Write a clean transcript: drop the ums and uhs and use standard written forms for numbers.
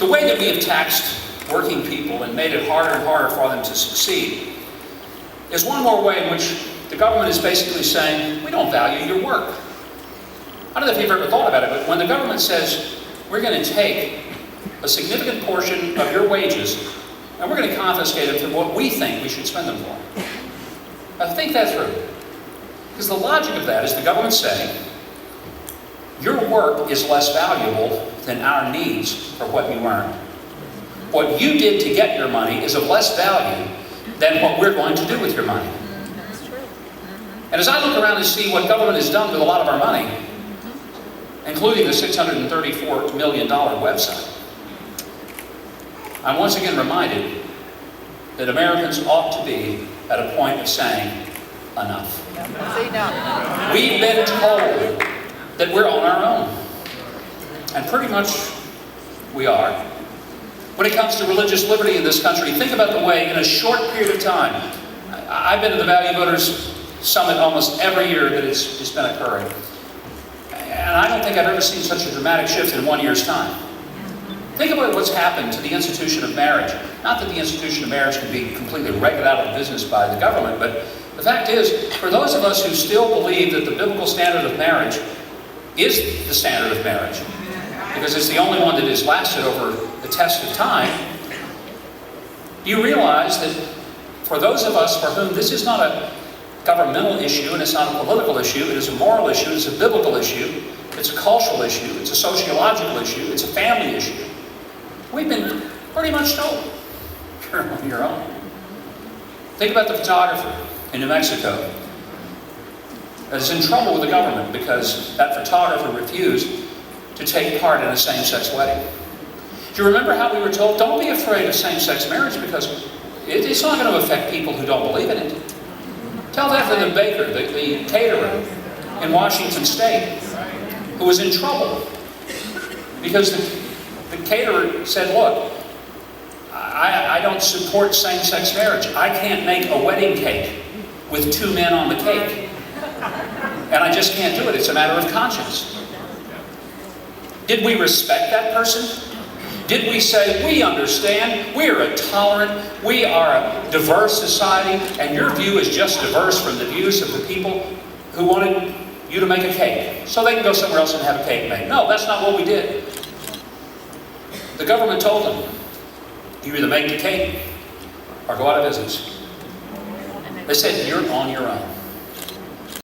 The way that we have taxed working people and made it harder and harder for them to succeed is one more way in which the government is basically saying, we don't value your work. I don't know if you've ever thought about it, but when the government says, we're going to take a significant portion of your wages and we're going to confiscate them for what we think we should spend them for. Now think that through. Because the logic of that is the government saying, your work is less valuable than our needs for what you earned. What you did to get your money is of less value than what we're going to do with your money. That's true. And as I look around and see what government has done with a lot of our money, including the $634 million website, I'm once again reminded that Americans ought to be at a point of saying, enough. We've been told that we're on our own. And pretty much we are. When it comes to religious liberty in this country, think about the way in a short period of time, I've been to the Value Voters Summit almost every year that it's been occurring. And I don't think I've ever seen such a dramatic shift in 1 year's time. Think about what's happened to the institution of marriage. Not that the institution of marriage can be completely regulated out of business by the government, but the fact is, for those of us who still believe that the biblical standard of marriage is the standard of marriage, because it's the only one that has lasted over the test of time, you realize that for those of us for whom this is not a governmental issue and it's not a political issue, it is a moral issue, it's a biblical issue, it's a cultural issue, it's a sociological issue, it's a family issue. We've been pretty much told, you're on your own. Think about the photographer in New Mexico that is in trouble with the government because that photographer refused to take part in a same-sex wedding. Do you remember how we were told, don't be afraid of same-sex marriage because it's not going to affect people who don't believe in it. Tell that to the baker, the caterer in Washington State, who was in trouble because the caterer said, look, I don't support same-sex marriage. I can't make a wedding cake with 2 men on the cake. And I just can't do it. It's a matter of conscience. Did we respect that person? Did we say, we understand, we are a tolerant, we are a diverse society, and your view is just diverse from the views of the people who wanted you to make a cake, so they can go somewhere else and have a cake made? No, that's not what we did. The government told them, you either make the cake or go out of business. They said, you're on your own.